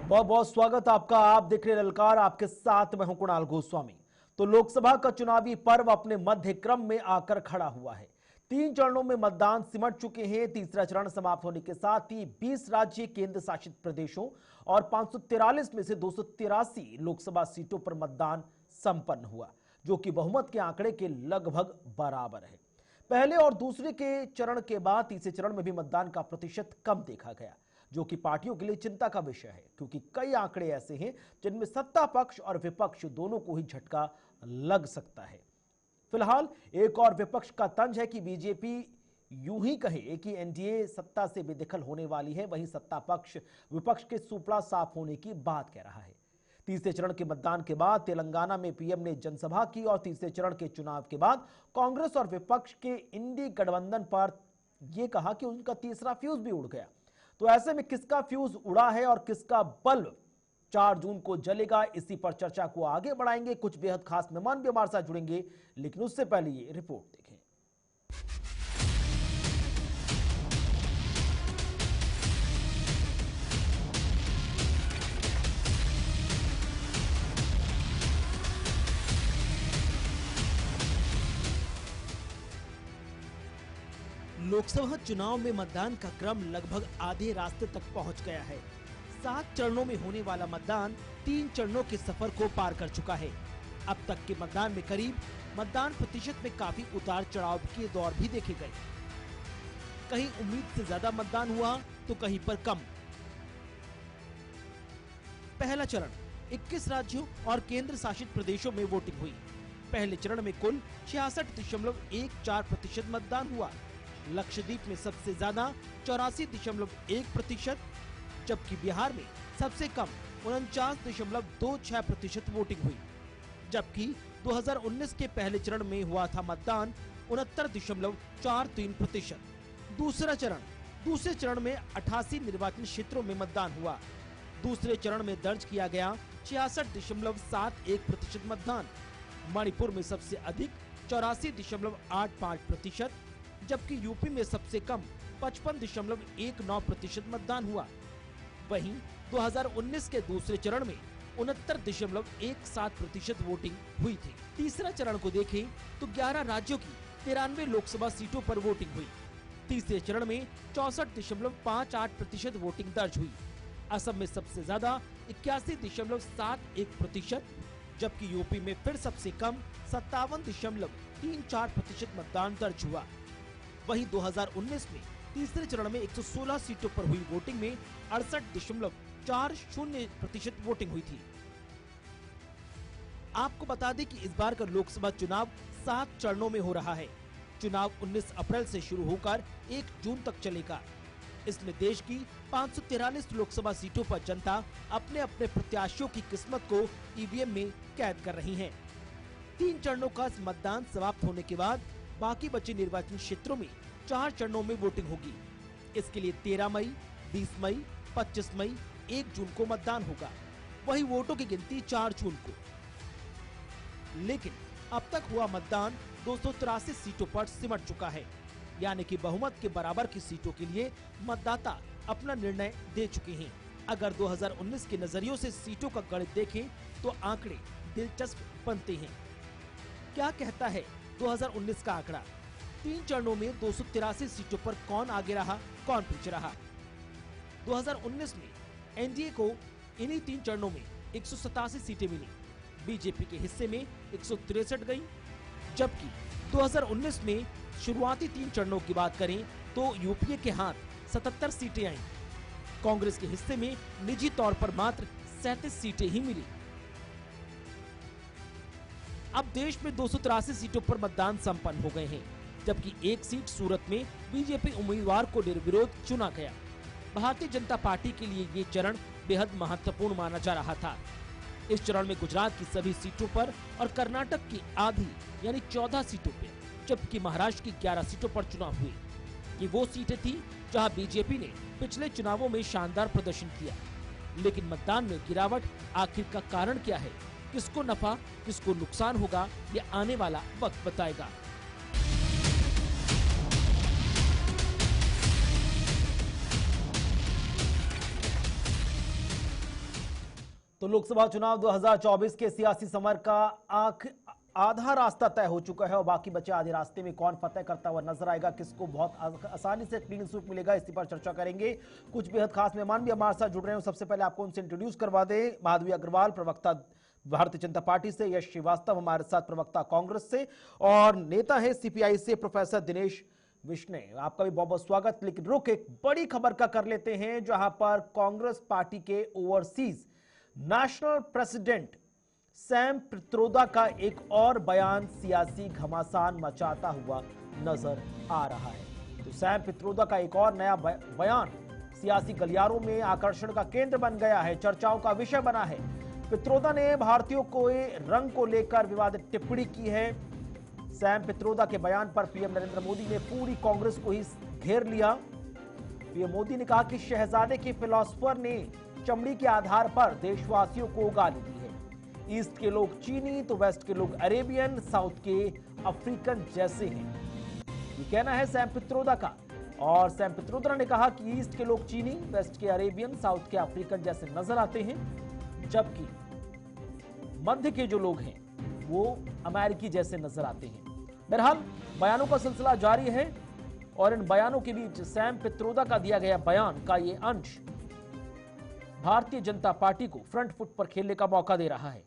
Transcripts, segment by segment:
बहुत बहुत स्वागत आपका। आप देख रहे ललकार, आपके साथ मैं हूं कुणाल गोस्वामी। तो लोकसभा का चुनावी पर्व अपने मध्य क्रम में आकर खड़ा हुआ है। 3 चरणों में मतदान सिमट चुके हैं। तीसरा चरण समाप्त होने के साथ ही 20 राज्य केंद्र शासित प्रदेशों और 543 में से 283 लोकसभा सीटों पर मतदान संपन्न हुआ, जो कि बहुमत के आंकड़े के लगभग बराबर है। पहले और दूसरे के चरण के बाद तीसरे चरण में भी मतदान का प्रतिशत कम देखा गया, जो कि पार्टियों के लिए चिंता का विषय है, क्योंकि कई आंकड़े ऐसे हैं जिनमें सत्ता पक्ष और विपक्ष दोनों को ही झटका लग सकता है। फिलहाल एक और विपक्ष का तंज है कि बीजेपी यूं ही कहे कि एनडीए सत्ता से बेदखल होने वाली है, वहीं सत्ता पक्ष विपक्ष के सुपड़ा साफ होने की बात कह रहा है। तीसरे चरण के मतदान के बाद तेलंगाना में पीएम ने जनसभा की और तीसरे चरण के चुनाव के बाद कांग्रेस और विपक्ष के इंडी गठबंधन पर यह कहा कि उनका तीसरा फ्यूज भी उड़ गया। तो ऐसे में किसका फ्यूज उड़ा है और किसका बल्ब 4 जून को जलेगा, इसी पर चर्चा को आगे बढ़ाएंगे। कुछ बेहद खास मेहमान भी हमारे साथ जुड़ेंगे, लेकिन उससे पहले ये रिपोर्ट देखें। लोकसभा चुनाव में मतदान का क्रम लगभग आधे रास्ते तक पहुंच गया है। 7 चरणों में होने वाला मतदान 3 चरणों के सफर को पार कर चुका है। अब तक के मतदान में करीब मतदान प्रतिशत में काफी उतार चढ़ाव के दौर भी देखे गए। कहीं उम्मीद से ज्यादा मतदान हुआ तो कहीं पर कम। पहला चरण 21 राज्यों और केंद्र शासित प्रदेशों में वोटिंग हुई। पहले चरण में कुल 66.14% मतदान हुआ। लक्षद्वीप में सबसे ज्यादा 84.1%, जबकि बिहार में सबसे कम 49.26% वोटिंग हुई। जबकि 2019 के पहले चरण में हुआ था मतदान 69.43%। दूसरे चरण में 88 निर्वाचन क्षेत्रों में मतदान हुआ। दूसरे चरण में दर्ज किया गया 66.71% मतदान। मणिपुर में सबसे अधिक 84.85%, जबकि यूपी में सबसे कम 55.19% मतदान हुआ। वहीं 2019 के दूसरे चरण में 69.17% वोटिंग हुई थी। तीसरा चरण को देखें तो 11 राज्यों की 93 लोकसभा सीटों पर वोटिंग हुई। तीसरे चरण में 64.58% वोटिंग दर्ज हुई। असम में सबसे ज्यादा 81.71%, जबकि यूपी में फिर सबसे कम 57.34% मतदान दर्ज हुआ। वहीं 2019 में तीसरे चरण में 116 सीटों पर हुई वोटिंग में 68.40% वोटिंग हुई थी। आपको बता दें कि इस बार का लोकसभा चुनाव 7 चरणों में हो रहा है। चुनाव 19 अप्रैल से शुरू होकर 1 जून तक चलेगा। इसमें देश की 543 लोकसभा सीटों पर जनता अपने अपने प्रत्याशियों की किस्मत को ईवीएम में कैद कर रही है। 3 चरणों का मतदान समाप्त होने के बाद बाकी बचे निर्वाचन क्षेत्रों में 4 चरणों में वोटिंग होगी। इसके लिए 13 मई, 20 मई, 25 मई, 1 जून को मतदान होगा। वही वोटों की गिनती 4 जून को। लेकिन अब तक हुआ मतदान 283 सीटों पर सिमट चुका है, यानी कि बहुमत के बराबर की सीटों के लिए मतदाता अपना निर्णय दे चुके हैं। अगर 2019 के नजरियों से सीटों का गणित देखें तो आंकड़े दिलचस्प बनते हैं। क्या कहता है 2019 का आंकड़ा? 3 चरणों में 283 सीटों पर कौन आगे रहा, कौन पीछे रहा? 2019 में एनडीए को इन्हीं 3 चरणों में 187 सीटें मिली। बीजेपी के हिस्से में 163 गई। जबकि 2019 में शुरुआती 3 चरणों की बात करें तो यूपीए के हाथ 77 सीटें आईं। कांग्रेस के हिस्से में निजी तौर पर मात्र 37 सीटें ही मिली। अब देश में 283 सीटों पर मतदान संपन्न हो गए हैं, जबकि 1 सीट सूरत में बीजेपी उम्मीदवार को निर्विरोध चुना गया। भारतीय जनता पार्टी के लिए ये चरण बेहद महत्वपूर्ण माना जा रहा था। इस चरण में गुजरात की सभी सीटों पर और कर्नाटक की आधी यानी 14 सीटों पर, जबकि महाराष्ट्र की 11 सीटों पर चुनाव हुए। ये वो सीटें थी जहां बीजेपी ने पिछले चुनावों में शानदार प्रदर्शन किया। लेकिन मतदान में गिरावट आखिर का कारण क्या है? किसको नफा किसको नुकसान होगा, ये आने वाला वक्त बताएगा। लोकसभा चुनाव 2024 के सियासी समर का आधा रास्ता तय हो चुका है और बाकी बचे आधे रास्ते में कौन फतेह करता हुआ नजर आएगा, किसको बहुत आसानी से क्लीन स्वीप मिलेगा, इसी पर चर्चा करेंगे। कुछ बेहद खास मेहमान भी हमारे साथ जुड़ रहे हैं। सबसे पहले आपको उनसे इंट्रोड्यूस करवा दें। माधवी अग्रवाल, प्रवक्ता भारतीय जनता पार्टी से, यश श्रीवास्तव हमारे साथ, प्रवक्ता कांग्रेस से, और नेता है सीपीआई से प्रोफेसर दिनेश विष्णे। आपका भी बहुत बहुत स्वागत। लेकिन रुक एक बड़ी खबर का कर लेते हैं, जहां पर कांग्रेस पार्टी के overseas national president Sam Pitroda का एक और बयान सियासी घमासान मचाता हुआ नजर आ रहा है। तो सैम पित्रोदा का एक और नया बयान सियासी गलियारों में आकर्षण का केंद्र बन गया है, चर्चाओं का विषय बना है। पित्रोदा ने भारतीयों को रंग को लेकर विवादित टिप्पणी की है। सैम पित्रोदा के बयान पर पीएम नरेंद्र मोदी ने पूरी कांग्रेस को ही घेर लिया। पीएम मोदी ने कहा कि शहजादे के फिलोसोफर ने चमड़ी के आधार पर देशवासियों को गाली दी है। ईस्ट के लोग चीनी तो वेस्ट के लोग अरेबियन, साउथ के अफ्रीकन जैसे हैं, ये कहना है सैम पित्रोदा का। और सैम पित्रोदा ने कहा कि ईस्ट के लोग चीनी, वेस्ट के अरेबियन, साउथ के अफ्रीकन जैसे नजर आते हैं, जबकि मध्य के जो लोग हैं वो अमेरिकी जैसे नजर आते हैं। बहरहाल बयानों का सिलसिला जारी है और इन बयानों के बीच सैम पित्रोदा का दिया गया बयान का ये अंश भारतीय जनता पार्टी को फ्रंट फुट पर खेलने का मौका दे रहा है।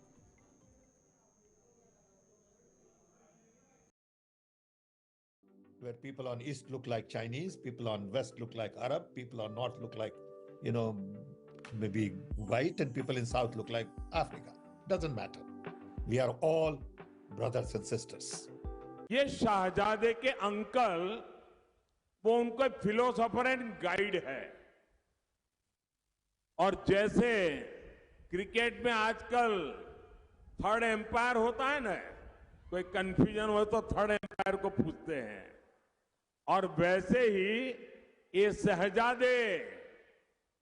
Where people on east look like Chinese, people on west look like Arab, people on north look like, maybe white, and people in south look like Africa. Doesn't matter. We are all brothers and sisters. ये शाहजादे के uncle वो उनको philosopher and guide है। और जैसे cricket में आजकल third umpire होता है ना, कोई कंफ्यूजन हो तो थर्ड एम्पायर को पूछते हैं, और वैसे ही ये शहजादे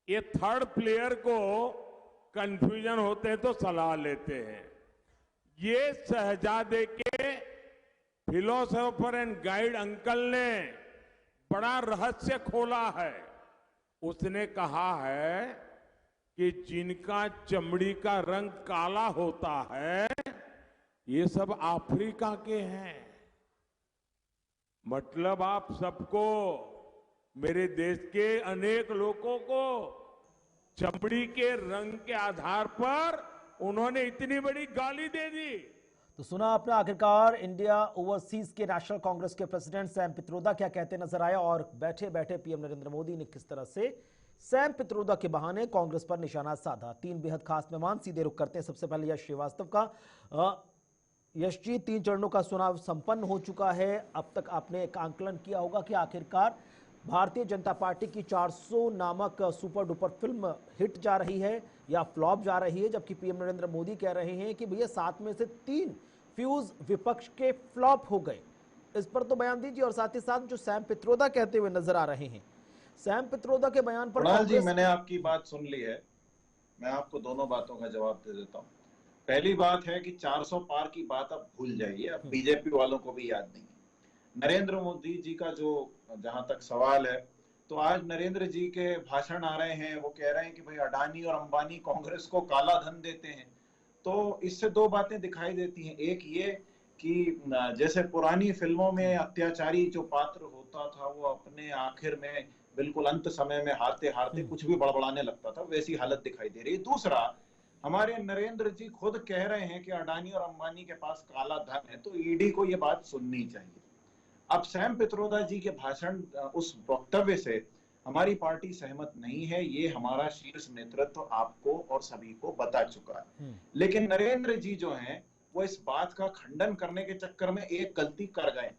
ये थर्ड प्लेयर को कंफ्यूजन होते हैं तो सलाह लेते हैं। ये शहजादे के फिलोसोफर एंड गाइड अंकल ने बड़ा रहस्य खोला है। उसने कहा है कि जिनका चमड़ी का रंग काला होता है ये सब अफ्रीका के हैं। मतलब आप सबको, मेरे देश के अनेक लोगों को चमड़ी के रंग के आधार पर उन्होंने इतनी बड़ी गाली दे दी। तो सुना आपने आखिरकार इंडिया ओवरसीज के नेशनल कांग्रेस के प्रेसिडेंट सैम पित्रोदा क्या कहते नजर आए, और बैठे बैठे पीएम नरेंद्र मोदी ने किस तरह से सैम पित्रोदा के बहाने कांग्रेस पर निशाना साधा। तीन बेहद खास मेहमान, सीधे रुख करते हैं। सबसे पहले यश श्रीवास्तव का। यश जी, 3 चरणों का चुनाव संपन्न हो चुका है। अब तक आपने एक आंकलन किया होगा कि आखिरकार भारतीय जनता पार्टी की 400 नामक सुपर डुपर फिल्म हिट जा रही है या फ्लॉप जा रही है, जबकि पीएम नरेंद्र मोदी कह रहे हैं कि भैया 7 में से 3 फ्यूज विपक्ष के फ्लॉप हो गए। इस पर तो बयान दीजिए। और साथ ही साथ जो सैम पित्रोदा कहते हुए नजर आ रहे हैं, सैम पित्रोदा के बयान पर जी, मैंने आपकी बात सुन ली है। मैं आपको दोनों बातों का जवाब दे देता हूँ। पहली बात है कि 400 पार की बात अब भूल जाइए, अब बीजेपी वालों को भी याद नहीं है। नरेंद्र मोदी जी का जो जहां तक सवाल है, तो आज नरेंद्र जी के भाषण आ रहे हैं, वो कह रहे हैं कि भाई अडानी और अंबानी कांग्रेस को काला धन देते हैं। तो इससे 2 बातें दिखाई देती हैं। एक ये कि जैसे पुरानी फिल्मों में अत्याचारी जो पात्र होता था वो अपने आखिर में बिल्कुल अंत समय में हारते हारते कुछ भी बड़बड़ाने लगता था, वैसी हालत दिखाई दे रही है। दूसरा, हमारे नरेंद्र जी खुद कह रहे हैं कि अडानी और अंबानी के पास काला धन है, तो ईडी को ये बात सुननी चाहिए। अब सैम पित्रोदा जी के भाषण, उस वक्तव्य से हमारी पार्टी सहमत नहीं है, ये हमारा शीर्ष नेतृत्व आपको और सभी को बता चुका है। लेकिन नरेंद्र जी जो हैं वो इस बात का खंडन करने के चक्कर में एक गलती कर गए।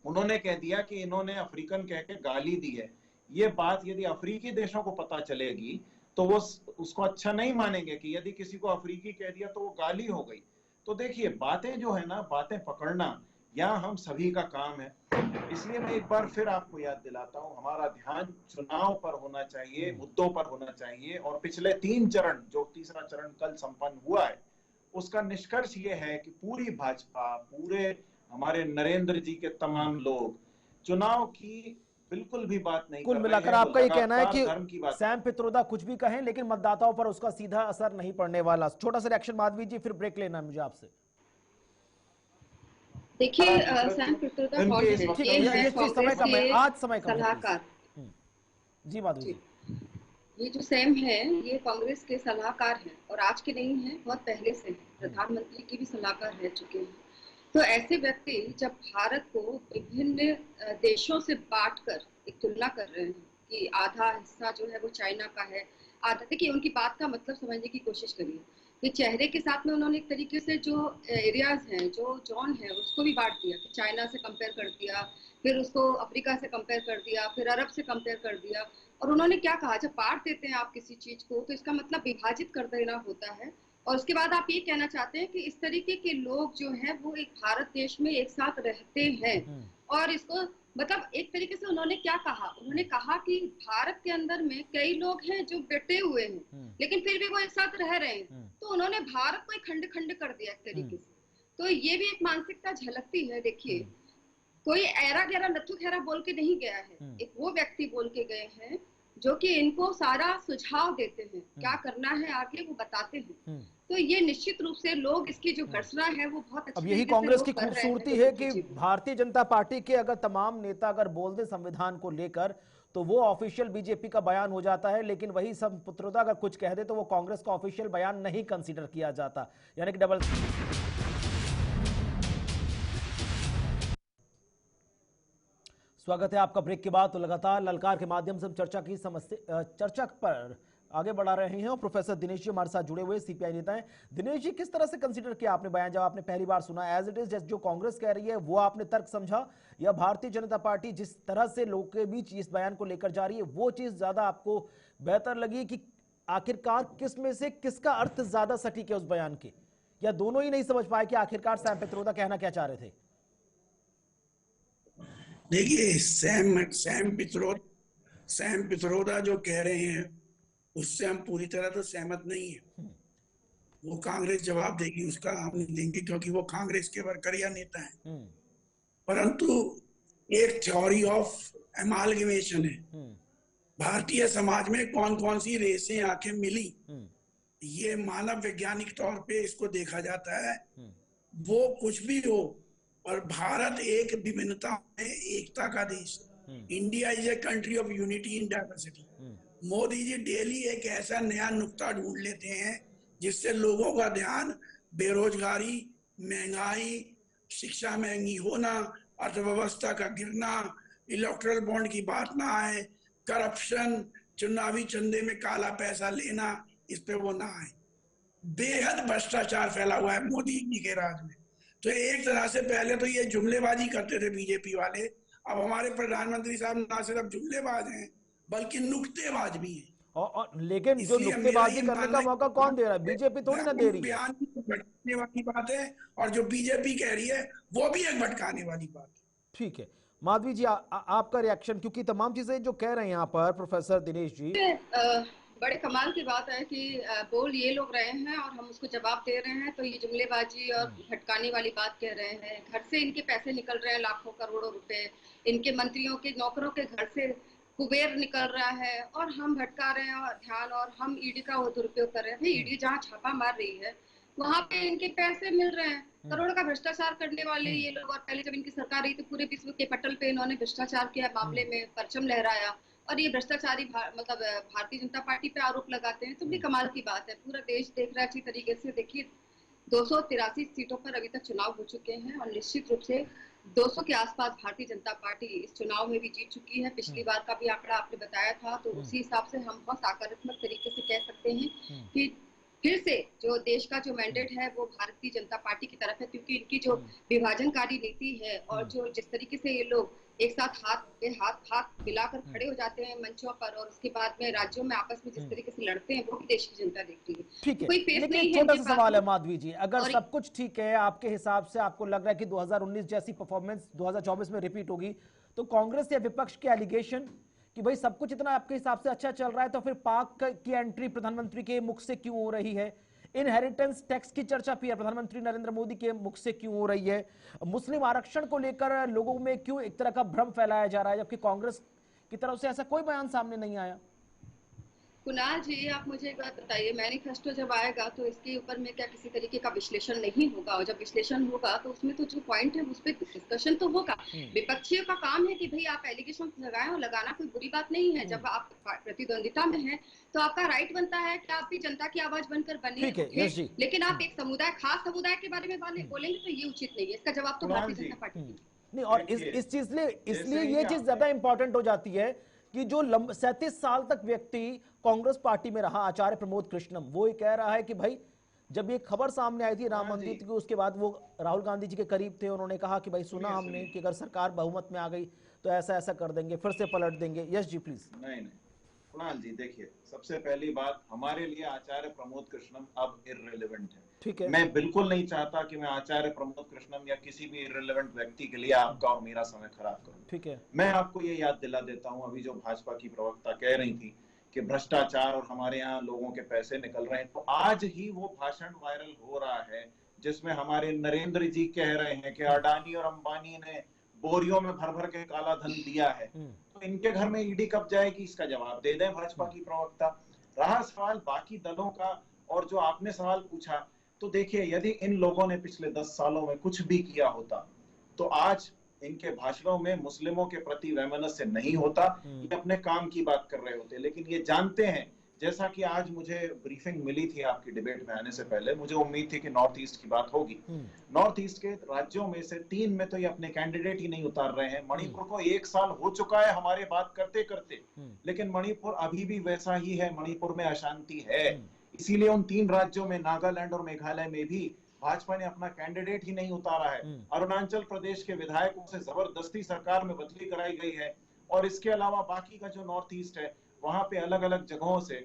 उन्होंने कह दिया कि इन्होंने अफ्रीकन कह के गाली दी है। ये बात यदि अफ्रीकी देशों को पता चलेगी तो वो उसको अच्छा नहीं मानेंगे कि यदि किसी को अफ्रीकी कह दिया तो वो गाली हो गई। तो देखिए, बातें जो है ना, बातें पकड़ना यहाँ हम सभी का काम है। इसलिए मैं एक बार फिर आपको याद दिलाता हूँ, हमारा ध्यान चुनाव पर होना चाहिए, मुद्दों पर होना चाहिए। और पिछले 3 चरण, जो तीसरा चरण कल संपन्न हुआ है, उसका निष्कर्ष ये है कि पूरी भाजपा, पूरे हमारे नरेंद्र जी के तमाम लोग चुनाव की बिल्कुल भी बात नहीं कुल कर रहे मिलाकर हैं। आपका ये कहना है लगातार कि धर्म की बात। सैम पित्रोदा कुछ भी कहें लेकिन मतदाताओं पर उसका सीधा असर नहीं पड़ने वाला। छोटा सा रिएक्शन माधवी जी, फिर ब्रेक लेना है मुझे आपसे। देखिए, सैम पित्रोदा धर्म के इस कांग्रेस ठीक ये है, है ये चीज समय कांग्रेस कम है, के आज समय कम है प्लीज। सलाहकार। जी माधवी जी, जी। ये जो सैम है ये कांग्रेस के सलाहकार हैं और आज के नहीं है, बहुत पहले से प्रधानमंत्री के भी सलाहकार रह चुके हैं। तो ऐसे व्यक्ति जब भारत को विभिन्न देशों से बांटकर एक तुलना कर रहे हैं कि आधा हिस्सा जो है वो चाइना का है, आधा, देखिए उनकी बात का मतलब समझने की कोशिश करिए। ये चेहरे के साथ में उन्होंने एक तरीके से जो एरियाज हैं, जो जोन है, उसको भी बांट दिया कि चाइना से कंपेयर कर दिया, फिर उसको अफ्रीका से कंपेयर कर दिया, फिर अरब से कंपेयर कर दिया। और उन्होंने क्या कहा, जब बांट देते हैं आप किसी चीज को तो इसका मतलब विभाजित कर देना होता है। और उसके बाद आप ये कहना चाहते हैं कि इस तरीके के लोग जो हैं वो एक भारत देश में एक साथ रहते हैं। और इसको मतलब एक तरीके से उन्होंने क्या कहा, उन्होंने कहा कि भारत के अंदर में कई लोग हैं जो बटे हुए हैं लेकिन फिर भी वो एक साथ रह रहे हैं। तो उन्होंने भारत को एक खंड खंड कर दिया एक तरीके से। तो ये भी एक मानसिकता झलकती है। देखिए, कोई ऐरा गहरा नथु खैरा बोल के नहीं गया है, एक वो व्यक्ति बोल के गए हैं जो कि इनको सारा सुझाव देते हैं, क्या करना है आगे वो बताते हैं। तो ये निश्चित रूप से लोग इसकी जो घोषणा है वो बहुत अच्छी अब यही तरीके से कांग्रेस लोग की कर रहे हैं। खूबसूरती है कि भारतीय जनता पार्टी के अगर तमाम नेता अगर बोल दे संविधान को लेकर तो वो ऑफिशियल बीजेपी का बयान हो जाता है, लेकिन वही सब पुत्रोदा अगर कुछ कह दे तो वो कांग्रेस का ऑफिशियल बयान नहीं कंसीडर किया जाता, यानी कि डबल। स्वागत है आपका ब्रेक के बाद। तो लगातार ललकार के माध्यम से हम चर्चा पर आगे बढ़ा रहे हैं और प्रोफेसर दिनेश जी हमारे साथ जुड़े हुए सीपीआई नेता हैं। दिनेश जी, किस तरह से कंसीडर किया आपने बयान जब आपने पहली बार सुना? एज इट इज जो कांग्रेस कह रही है वो आपने तर्क समझा, या भारतीय जनता पार्टी जिस तरह से लोगों के बीच इस बयान को लेकर जा रही है वो चीज ज्यादा आपको बेहतर लगी, कि आखिरकार किस में से किसका अर्थ ज्यादा सटीक है उस बयान के, या दोनों ही नहीं समझ पाए कि आखिरकार सैम पित्रोदा कहना क्या चाह रहे थे? देखिए, सैम पित्रोदा जो कह रहे हैं उससे हम पूरी तरह तो सहमत नहीं है। वो कांग्रेस जवाब देगी, उसका हम नहीं देंगे क्योंकि वो कांग्रेस के वर्कर या नेता हैं। परंतु एक थ्योरी ऑफ एमालगमेशन है। भारतीय समाज में कौन कौन सी रेसें आके मिली, ये मानव वैज्ञानिक तौर पे इसको देखा जाता है। वो कुछ भी हो, और भारत एक विभिन्नता में एकता का देश है। India is a country of unity in diversity. Modi ji daily एक ऐसा नया नुक्ता ढूंढ लेते हैं जिससे लोगों का ध्यान बेरोजगारी, महंगाई, शिक्षा महंगी होना, अर्थव्यवस्था का गिरना, इलेक्टोरल बॉन्ड की बात ना आए, करप्शन, चुनावी चंदे में काला पैसा लेना, इस पे वो ना आए। बेहद भ्रष्टाचार फैला हुआ है मोदी जी के राज में। तो एक तरह से पहले तो ये जुमलेबाजी करते थे बीजेपी वाले, अब हमारे प्रधानमंत्री साहब ना सिर्फ जुमलेबाज हैं बल्कि नुक्तेबाज भी हैं। और लेकिन जो नुक्तेबाजी करने का मौका कौन दे रहा है? बीजेपी थोड़ी ना दे रही है। बयान भटकाने वाली बात है, और जो बीजेपी कह रही है वो भी एक भटकाने वाली बात है। ठीक है माधवी जी, आपका रिएक्शन, क्योंकि तमाम चीजें जो कह रहे हैं यहाँ पर प्रोफेसर दिनेश जी, बड़े कमाल की बात है कि बोल ये लोग रहे हैं और हम उसको जवाब दे रहे हैं। तो ये जुमलेबाजी और भटकाने वाली बात कह रहे हैं। घर से इनके पैसे निकल रहे हैं, लाखों करोड़ों रुपए, इनके मंत्रियों के नौकरों के घर से कुबेर निकल रहा है, और हम भटका रहे हैं और ध्यान, और हम ईडी का वो दुरुपयोग कर रहे हैं। भाई, ईडी जहाँ छापा मार रही है वहां पे इनके पैसे मिल रहे हैं, करोड़ों का भ्रष्टाचार करने वाले ये लोग। और पहले जब इनकी सरकार रही तो पूरे विश्व के पटल पे इन्होंने भ्रष्टाचार के मामले में परचम लहराया, और ये भ्रष्टाचारी मतलब भारतीय जनता पार्टी पे आरोप लगाते हैं। तो भी कमाल की बात है, पूरा देश देख रहा है अच्छी तरीके से। देखिए, 283 सीटों पर अभी तक चुनाव हो चुके हैं और निश्चित रूप से 200 के आसपास भारतीय जनता पार्टी इस चुनाव में भी जीत चुकी है। पिछली बार का भी आंकड़ा आपने बताया था, तो उसी हिसाब से हम बहुत सकारात्मक तरीके से कह सकते हैं कि फिर से जो देश का जो मैंडेट है वो भारतीय जनता पार्टी की तरफ है, क्योंकि इनकी जो विभाजनकारी नीति है और जो जिस तरीके से ये लोग एक साथ हाथ पे हाथ मिलाकर खड़े हो जाते हैं मंचों पर, और उसके बाद में राज्यों में आपस में जिस तरीके से लड़ते हैं, वो भी देश की जनता देखती है। ठीक है, कोई फेस लेकिन नहीं एक है छोटा इनके सा पास सवाल है में। माधवी जी, अगर सब कुछ ठीक है आपके हिसाब से, आपको लग रहा है कि 2019 जैसी परफॉर्मेंस 2024 में रिपीट होगी, तो कांग्रेस या विपक्ष के एलिगेशन कि भाई सब कुछ इतना आपके हिसाब से अच्छा चल रहा है तो फिर पाक की एंट्री प्रधानमंत्री के मुख से क्यों हो रही है? इनहेरिटेंस टैक्स की चर्चा भी प्रधानमंत्री नरेंद्र मोदी के मुख से क्यों हो रही है? मुस्लिम आरक्षण को लेकर लोगों में क्यों एक तरह का भ्रम फैलाया जा रहा है, जबकि कांग्रेस की तरफ से ऐसा कोई बयान सामने नहीं आया। कुणाल जी, आप मुझे एक बात बताइए, मैनिफेस्टो जब आएगा तो इसके ऊपर में क्या किसी तरीके का विश्लेषण नहीं होगा? और जब विश्लेषण होगा तो उसमें तो जो पॉइंट है उस पर डिस्कशन तो होगा। विपक्षियों का काम है कि भाई आप एलिगेशन लगाएं, और लगाना कोई बुरी बात नहीं है। जब आप प्रतिद्वंदिता में हैं तो आपका राइट बनता है कि आप भी जनता की आवाज बनकर बने, लेकिन आप एक समुदाय, खास समुदाय के बारे में बोलेंगे तो ये उचित नहीं है। इसका जवाब तो भारतीय जनता पार्टी की नहीं। और इस चीज इसलिए ये चीज ज्यादा इंपॉर्टेंट हो जाती है कि जो 37 साल तक व्यक्ति कांग्रेस पार्टी में रहा, आचार्य प्रमोद कृष्णम, वो ये कह रहा है कि भाई जब ये खबर सामने आई थी राम मंदिर की, उसके बाद वो राहुल गांधी जी के करीब थे, उन्होंने कहा कि भाई सुना हमने कि अगर सरकार बहुमत में आ गई तो ऐसा ऐसा कर देंगे, फिर से पलट देंगे। यस जी प्लीज। नहीं कुणाल जी, देखिए, सबसे पहली बात, हमारे लिए आचार्य प्रमोद कृष्णम अब इररिलेवेंट है। ठीक है, मैं बिल्कुल नहीं चाहता कि मैं आचार्य प्रमोद कृष्णम या किसी भी इररिलेवेंट व्यक्ति के लिए आपका और मेरा समय खराब करूं। ठीक है, मैं आपको ये याद दिला देता हूं, अभी जो भाजपा की प्रवक्ता कह रही थी कि भ्रष्टाचार और हमारे यहाँ लोगों के पैसे निकल रहे हैं, तो आज ही वो भाषण वायरल हो रहा है जिसमें हमारे नरेंद्र जी कह रहे हैं कि अडानी और अंबानी ने बोरियों में भर भर के काला धन दिया है, तो इनके घर में ईडी कब जाएगी, इसका जवाब दे दें भाजपा की प्रवक्ता। रहा सवाल बाकी दलों का, और जो आपने सवाल पूछा, तो देखिए, यदि इन लोगों ने पिछले 10 सालों में कुछ भी किया होता तो आज इनके भाषणों में मुस्लिमों के प्रति वैमनस्य नहीं होता, ये अपने काम की बात कर रहे होते। लेकिन ये जानते हैं, जैसा कि आज मुझे ब्रीफिंग मिली थी आपकी डिबेट में आने से पहले, मुझे उम्मीद थी कि नॉर्थ ईस्ट की बात होगी। नॉर्थ ईस्ट के राज्यों में से 3 में तो ये अपने कैंडिडेट ही नहीं उतार रहे हैं। मणिपुर को 1 साल हो चुका है हमारे बात करते करते, लेकिन मणिपुर अभी भी वैसा ही है, मणिपुर में अशांति है। इसीलिए उन 3 राज्यों में, नागालैंड और मेघालय में भी भाजपा ने अपना कैंडिडेट ही नहीं उतारा है। अरुणाचल प्रदेश के विधायकों से जबरदस्ती सरकार में बदली कराई गई है। और इसके अलावा बाकी का जो नॉर्थ ईस्ट है, वहां पे अलग अलग जगहों से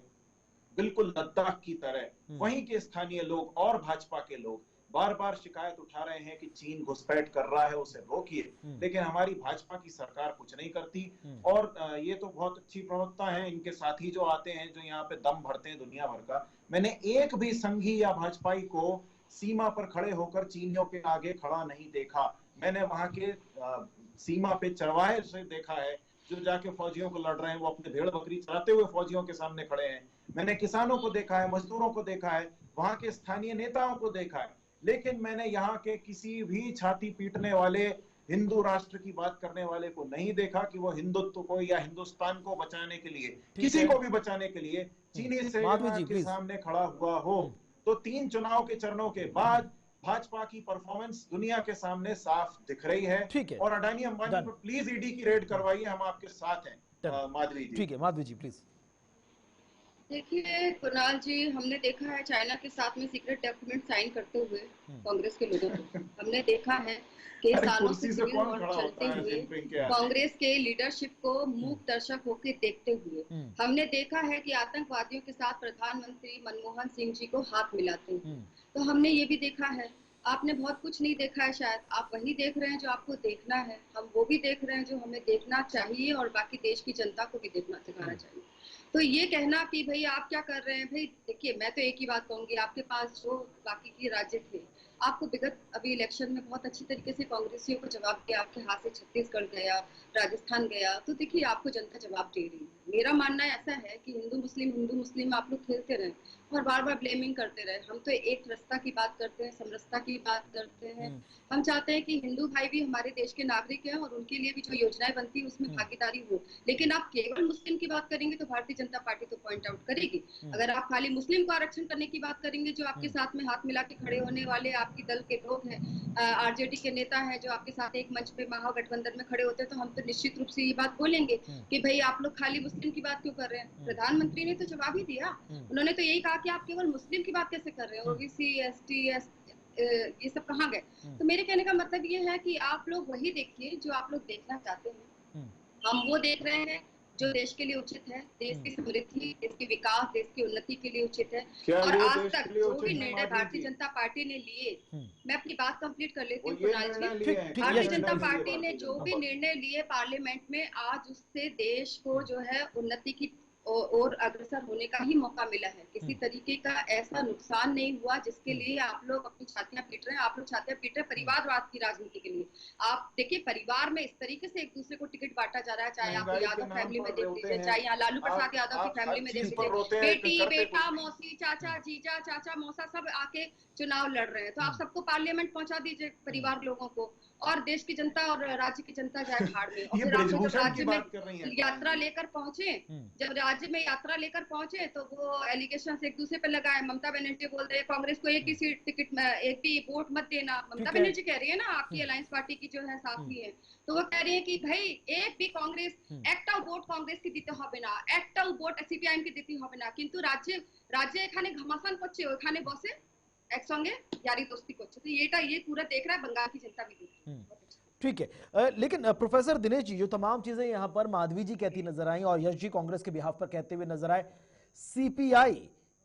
बिल्कुल लद्दाख की तरह वहीं के स्थानीय लोग और भाजपा के लोग बार बार शिकायत उठा रहे हैं कि चीन घुसपैठ कर रहा है, उसे रोकिए। लेकिन हमारी भाजपा की सरकार कुछ नहीं करती। और ये तो बहुत अच्छी प्रवक्ता है, इनके साथी जो आते हैं, जो यहाँ पे दम भरते हैं दुनिया भर का, मैंने एक भी संघी या भाजपाई को सीमा पर खड़े होकर चीनियों के आगे खड़ा नहीं देखा। मैंने वहां के सीमा पे चरवाहे से देखा है जो जाके फौजियों को लड़ रहे हैं, वो अपने भेड़ बकरी चराते हुए फौजियों के सामने खड़े हैं। मैंने किसानों को देखा है, मजदूरों को देखा है, वहां के स्थानीय नेताओं को देखा है। लेकिन मैंने यहाँ के किसी भी छाती पीटने वाले, हिंदू राष्ट्र की बात करने वाले को नहीं देखा कि वो हिंदुत्व को या हिंदुस्तान को बचाने के लिए, किसी को भी बचाने के लिए चीनी सेना के सामने खड़ा हुआ हो। तो 3 चुनाव के चरणों के बाद भाजपा की परफॉर्मेंस दुनिया के सामने साफ दिख रही है। और अडानी अंबानी पर प्लीज ईडी की रेड करवाइए, हम आपके साथ हैं। माधवी जी। ठीक है, माधवी जी प्लीज। देखिए कुणाल जी, हमने देखा है चाइना के साथ में सीक्रेट डॉक्यूमेंट साइन करते हुए कांग्रेस के लोगों को हमने देखा है कि सालों से सिविल वॉर चलते हुए कांग्रेस के लीडरशिप को मूक दर्शक होकर देखते हुए हमने देखा है कि आतंकवादियों के साथ प्रधानमंत्री मनमोहन सिंह जी को हाथ मिलाते हुए। तो हमने ये भी देखा है, आपने बहुत कुछ नहीं देखा है शायद, आप वही देख रहे हैं जो आपको देखना है, हम वो भी देख रहे हैं जो हमें देखना चाहिए, और बाकी देश की जनता को भी देखना सिखाना चाहिए। तो ये कहना कि भाई आप क्या कर रहे हैं, भाई देखिए, मैं तो एक ही बात कहूंगी, आपके पास जो बाकी के राज्य थे, आपको विगत अभी इलेक्शन में बहुत अच्छी तरीके से कांग्रेसियों को जवाब दिया, आपके हाथ से छत्तीसगढ़ गया, राजस्थान गया, तो देखिए आपको जनता जवाब दे रही है। मेरा मानना ऐसा है कि हिंदू मुस्लिम आप लोग खेलते रहे और बार बार ब्लेमिंग करते रहे। हम तो एक रस्ता की बात करते हैं, समरसता की बात करते हैं। हम चाहते हैं कि हिंदू भाई भी हमारे देश के नागरिक हैं और उनके लिए भी जो योजनाएं बनती है उसमें भागीदारी हो। लेकिन आप केवल मुस्लिम की बात करेंगे तो भारतीय जनता पार्टी तो पॉइंट आउट करेगी। अगर आप खाली मुस्लिम को आरक्षण करने की बात करेंगे, जो आपके साथ में हाथ मिला के खड़े होने वाले आपकी दल के लोग हैं, आरजेडी के नेता हैं जो आपके साथ एक मंच पे महागठबंधन में खड़े होते हैं, तो हम तो निश्चित रूप से ये बात बोलेंगे कि भाई आप लोग खाली मुस्लिम की बात क्यों कर रहे हैं। प्रधानमंत्री ने तो जवाब ही दिया, उन्होंने तो यही कहा कि आप केवल मुस्लिम की बात कैसे कर रहे हैं, ओबीसी एसटी ये सब कहाँ गए। तो मेरे कहने का मतलब ये है कि आप लोग वही देखिए जो आप लोग देखना चाहते हैं, हम वो देख रहे हैं जो देश के लिए उचित है, देश की समृद्धि, देश के विकास, देश की उन्नति के लिए उचित है। और आज तक जो भी निर्णय भारतीय जनता पार्टी ने लिए, मैं अपनी बात कंप्लीट कर लेती हूँ कुणाल जी, भारतीय जनता पार्टी ने जो भी निर्णय लिए पार्लियामेंट में, आज उससे देश को जो है उन्नति की और अग्रसर होने का ही मौका मिला है। किसी तरीके का ऐसा नुकसान नहीं हुआ जिसके लिए आप लोग अपनी छातियां पीट रहे हैं। आप लोग छातियां पीट रहे हैं परिवारवाद की राजनीति के लिए। आप देखिए परिवार में इस तरीके से एक दूसरे को टिकट बांटा जा रहा है, चाहे आप यादव फैमिली में देख लीजिए, चाहे यहाँ लालू प्रसाद यादव की फैमिली में देख लीजिए, बेटी बेटा मौसी चाचा जीजा चाचा मौसा सब आके चुनाव लड़ रहे हैं। तो आप सबको पार्लियामेंट पहुंचा दीजिए परिवार लोगों को, और देश की जनता और राज्य की जनता जाए भाड़ में। और फिर आप जब राज्य में यात्रा लेकर पहुंचे, जब राज्य में यात्रा लेकर पहुंचे तो वो एलिगेशन एक दूसरे पे लगाए। ममता बनर्जी बोल रहे हैं कांग्रेस को एक ही सीट टिकट एक भी वोट मत देना। ममता बनर्जी कह रही है ना आपकी अलायंस पार्टी की जो है साथी है, तो वो कह रही है कि भाई एक भी कांग्रेस একটা ভোট কংগ্রেসকে দিতে হবে না, একটাও ভোট সিপিআইএম কে দিতে হবে না, কিন্তু রাজ্যে এখানে ঘমাসান করছে, ওখানে বসে একসঙ্গে यारी दोस्ती করছে। तो ये पूरा देख रहा है बंगाल की जनता भी देख रही है। ठीक है, लेकिन प्रोफेसर दिनेश जी, जो तमाम चीजें यहाँ पर माधवी जी कहती नजर आई और यश जी कांग्रेस के बिहाफ पर कहते हुए नजर आए, सीपीआई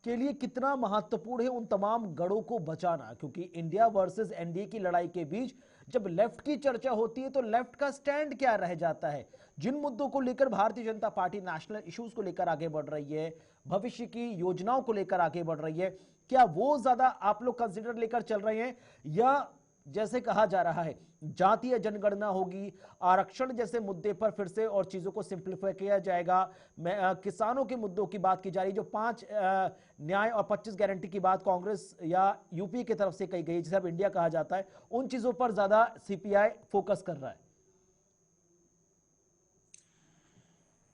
के लिए कितना महत्वपूर्ण है उन तमाम गढ़ों को बचाना? क्योंकि इंडिया वर्सेस एनडीए की लड़ाई के बीच जब लेफ्ट की चर्चा होती है तो लेफ्ट का स्टैंड क्या रह जाता है? जिन मुद्दों को लेकर Bharatiya Janata party national issues को लेकर आगे बढ़ रही है, भविष्य की योजनाओं को लेकर आगे बढ़ रही है, क्या वो ज्यादा आप लोग कंसिडर लेकर चल रहे हैं, या जैसे कहा जा रहा है जातीय जनगणना होगी, आरक्षण जैसे मुद्दे पर फिर से और चीजों को सिंप्लीफाई किया जाएगा, किसानों के मुद्दों की बात की जा रही, जो 5 न्याय और 25 गारंटी की बात कांग्रेस या यूपी की तरफ से कही गई, जिसे अब इंडिया कहा जाता है, उन चीजों पर ज्यादा सीपीआई फोकस कर रहा है?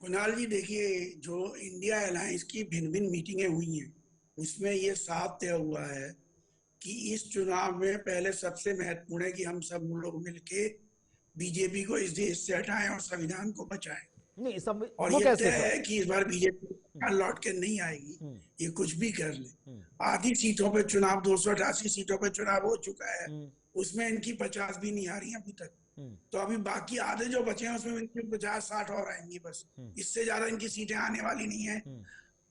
कुणाल जी देखिए, जो इंडिया अलायंस की भिन्न भिन्न मीटिंगें हुई हैं उसमें ये साफ तय हुआ है कि इस चुनाव में पहले सबसे महत्वपूर्ण है कि हम सब लोग मिलके बीजेपी को इस देश से हटाएं और संविधान को बचाएं। नहीं सब और ये तय है कि इस बार बीजेपी लौट के नहीं आएगी, ये कुछ भी कर ले। आधी सीटों पे चुनाव, 288 सीटों पे चुनाव हो चुका है, उसमें इनकी 50 भी नहीं आ रही अभी तक। तो अभी बाकी आधे जो बचे हैं उसमें इनकी 50-60 और आएंगी बस, इससे ज्यादा इनकी सीटें आने वाली नहीं है।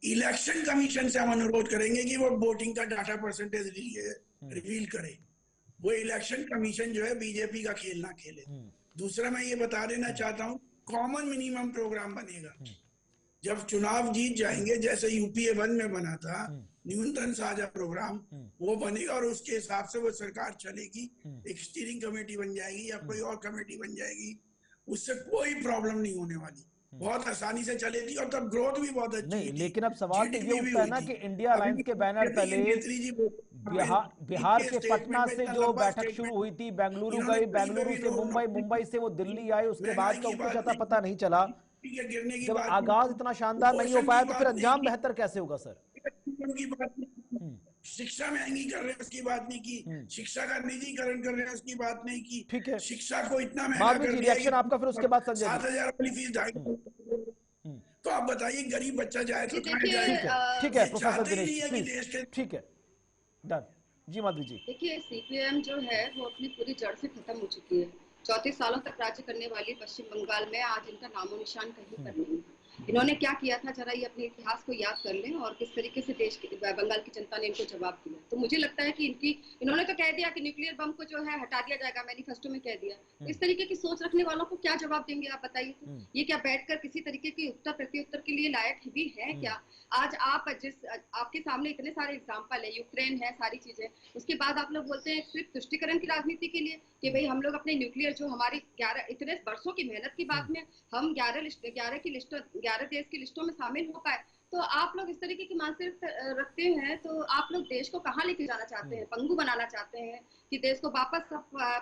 इलेक्शन कमीशन से हम अनुरोध करेंगे कि वो वोटिंग का डाटा परसेंटेज रिवील करे। वो इलेक्शन कमीशन जो है बीजेपी का खेल ना खेले। दूसरा मैं ये बता देना चाहता हूँ, कॉमन मिनिमम प्रोग्राम बनेगा। जब चुनाव जीत जाएंगे, जैसे यूपीए 1 में बना था न्यूनतम साझा प्रोग्राम, वो बनेगा और उसके हिसाब से वो सरकार चलेगी। एक स्टीयरिंग कमेटी बन जाएगी या कोई और कमेटी बन जाएगी, उससे कोई प्रॉब्लम नहीं होने वाली, बहुत आसानी से चलेगी और तब ग्रोथ भी बहुत अच्छी नहीं। लेकिन अब सवाल तो ये उठता है ना कि इंडिया अलायंस के बैनर तले बिहार के पटना से जो बैठक शुरू हुई थी, बेंगलुरु गई, बेंगलुरु से मुंबई, मुंबई से वो दिल्ली आए, उसके बाद का कुछ ज्यादा पता नहीं चला। जब आगाज इतना शानदार नहीं हो पाया तो फिर अंजाम बेहतर कैसे होगा सर? शिक्षा महंगी कर रहे हैं उसकी बात नहीं की, शिक्षा का निजीकरण कर रहे हैं उसकी बात नहीं की। ठीक है, शिक्षा को इतना महंगा कर दिया, रिएक्शन आपका, फिर उसके बाद संजय 7,000 वाली फीस 2.5। तो आप बताइए गरीब बच्चा जाए तो कहाँ जाए? ठीक है प्रोफेसर दिनेश, ठीक है, डन जी। माधवी जी देखिए, सीपीएम जो है वो अपनी पूरी जड़ से खत्म हो चुकी है। 34 सालों तक राज्य करने वाली पश्चिम बंगाल में आज इनका नामो निशान कहीं पर नहीं है। इन्होंने क्या किया था, जरा ये अपने इतिहास को याद कर लें और किस तरीके से देश की बंगाल की जनता ने इनको जवाब दिया। तो मुझे लगता है कि इन्होंने तो कह दिया कि न्यूक्लियर बम को जो है हटा दिया जाएगा, मैनिफेस्टो में कह दिया। इस तरीके की सोच रखने वालों को क्या जवाब देंगे आप बताइए? तो ये क्या बैठकर किसी तरीके की उत्तर प्रत्युत्तर के लिए लायक भी है क्या? आज आपके सामने इतने सारे एग्जाम्पल है, यूक्रेन है, सारी चीजें, उसके बाद आप लोग बोलते हैं सिर्फ तुष्टिकरण की राजनीति के लिए कि भाई हम लोग अपने न्यूक्लियर जो हमारी 11 इतने वर्षों की मेहनत की बात में हम 11 देश की लिस्टों में शामिल हो पाए। तो आप लोग इस तरीके की मानसिकता रखते हैं तो आप लोग देश को कहाँ लेके जाना चाहते हैं? पंगु बनाना चाहते हैं कि देश को वापस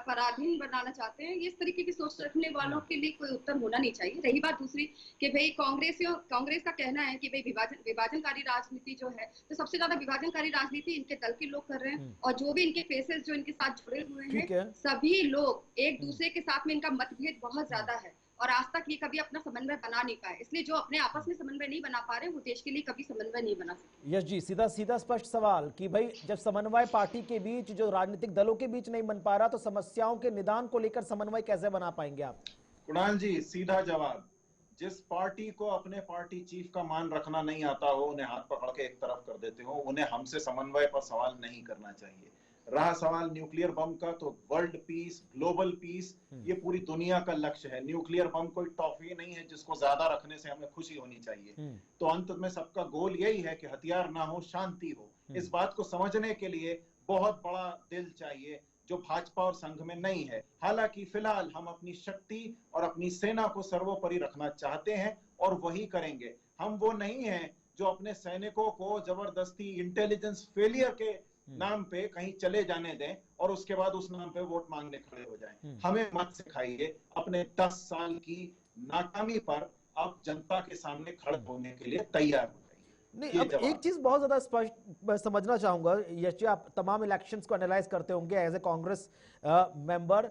पराधीन बनाना चाहते हैं? इस तरीके की सोच रखने वालों के लिए कोई उत्तर होना नहीं चाहिए। रही बात दूसरी कि भाई कांग्रेस का कहना है कि भाई विभाजनकारी राजनीति जो है, तो सबसे ज्यादा विभाजनकारी राजनीति इनके दल के लोग कर रहे हैं और जो भी इनके फेसेस जो इनके साथ जुड़े हुए हैं सभी लोग एक दूसरे के साथ में इनका मतभेद बहुत ज्यादा है और आज तक ये कभी अपना समन्वय बना नहीं पाए। इसलिए जो अपने आपस में समन्वय नहीं बना पा रहे वो देश के लिए कभी समन्वय नहीं बना सकते। यश जी, सीधा स्पष्ट सवाल कि भाई जब समन्वय पार्टी के बीच, जो राजनीतिक दलों के बीच नहीं बन पा रहा, तो समस्याओं के निदान को लेकर समन्वय कैसे बना पाएंगे आप? कुणाल जी, सीधा जवाब, जिस पार्टी को अपने पार्टी चीफ का मान रखना नहीं आता हो, उन्हें हाथ पकड़ के एक तरफ कर देते हो। उन्हें हमसे समन्वय पर सवाल नहीं करना चाहिए। रहा सवाल न्यूक्लियर बम का, तो वर्ल्ड पीस, ग्लोबल पीस, ये पूरी दुनिया का लक्ष्य है। न्यूक्लियर बम कोई टॉफी नहीं है जिसको ज्यादा रखने से हमें खुशी होनी चाहिए। तो अंत में सबका गोल यही है कि हथियार ना हो, शांति हो। इस बात को समझने के लिए बहुत बड़ा दिल चाहिए, जो भाजपा और संघ में नहीं है। हालांकि फिलहाल हम अपनी शक्ति और अपनी सेना को सर्वोपरि रखना चाहते हैं और वही करेंगे। हम वो नहीं हैं जो अपने सैनिकों को जबरदस्ती इंटेलिजेंस फेलियर के नाम पे कहीं चले जाने दें और उसके बाद उस नाम पे वोट मांगने खड़े हो जाएं। हमें मत सिखाइए। अपने 10 साल की नाकामी पर अब जनता के सामने खड़े होने के लिए तैयार हो जाइए। नहीं, अब एक चीज बहुत ज्यादा स्पष्ट समझना चाहूंगा, यश जी, आप तमाम इलेक्शंस को एनालाइज करते होंगे as a Congress member.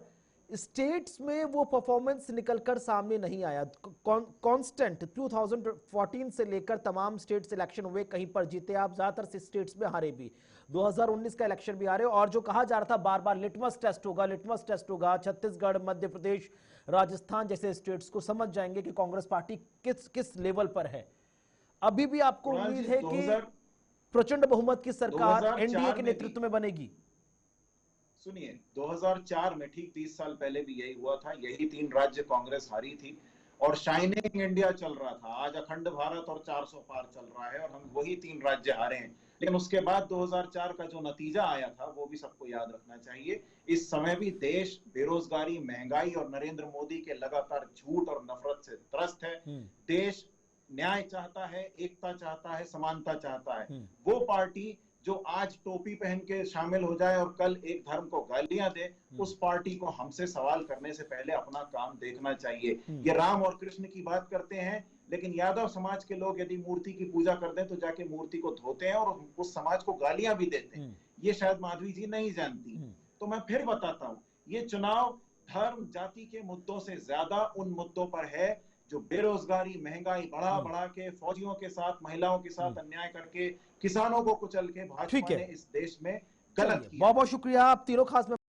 States में वो परफॉर्मेंस निकलकर सामने नहीं आया। कांस्टेंट 2014 से लेकर तमाम स्टेट्स इलेक्शन हुए, कहीं पर जीते आप, ज्यादातर से स्टेट्स में हारे भी। 2019 का इलेक्शन भी हारे, और जो कहा जा रहा था बार बार लिटमस टेस्ट होगा, लिटमस टेस्ट होगा, छत्तीसगढ़, मध्य प्रदेश, राजस्थान जैसे स्टेट्स को समझ जाएंगे कि कांग्रेस पार्टी किस लेवल पर है। अभी भी आपको उम्मीद है कि प्रचंड बहुमत की सरकार एनडीए के नेतृत्व में बनेगी? सुनिए, 2004 में ठीक 30 साल पहले भी यही हुआ था। यही 3 राज्य कांग्रेस हारी थी और शाइनिंग इंडिया चल रहा था। आज अखंड भारत और 400 पार चल रहा है और हम वही 3 राज्य हारे हैं। लेकिन उसके बाद 2004 का जो नतीजा आया था वो भी सबको याद रखना चाहिए। इस समय भी देश बेरोजगारी, महंगाई और नरेंद्र मोदी के लगातार झूठ और नफरत से त्रस्त है। देश न्याय चाहता है, एकता चाहता है, समानता चाहता है। वो पार्टी जो आज टोपी पहन के शामिल हो जाए और कल एक धर्म को गालियां दे, उस पार्टी को हमसे सवाल करने से पहले अपना काम देखना चाहिए। ये राम और कृष्ण की बात करते हैं, लेकिन यादव समाज के लोग यदि मूर्ति की पूजा कर दें तो जाके मूर्ति को धोते हैं और उस समाज को गालियां भी देते हैं। ये शायद माधवी जी नहीं जानती। तो मैं फिर बताता हूं, ये चुनाव धर्म जाति के मुद्दों से ज्यादा उन मुद्दों पर है जो बेरोजगारी, महंगाई बढ़ा के, फौजियों के साथ, महिलाओं के साथ अन्याय करके, किसानों को कुचल के भाजपा ने इस देश में गलत किया। बहुत बहुत शुक्रिया आप तीनों खास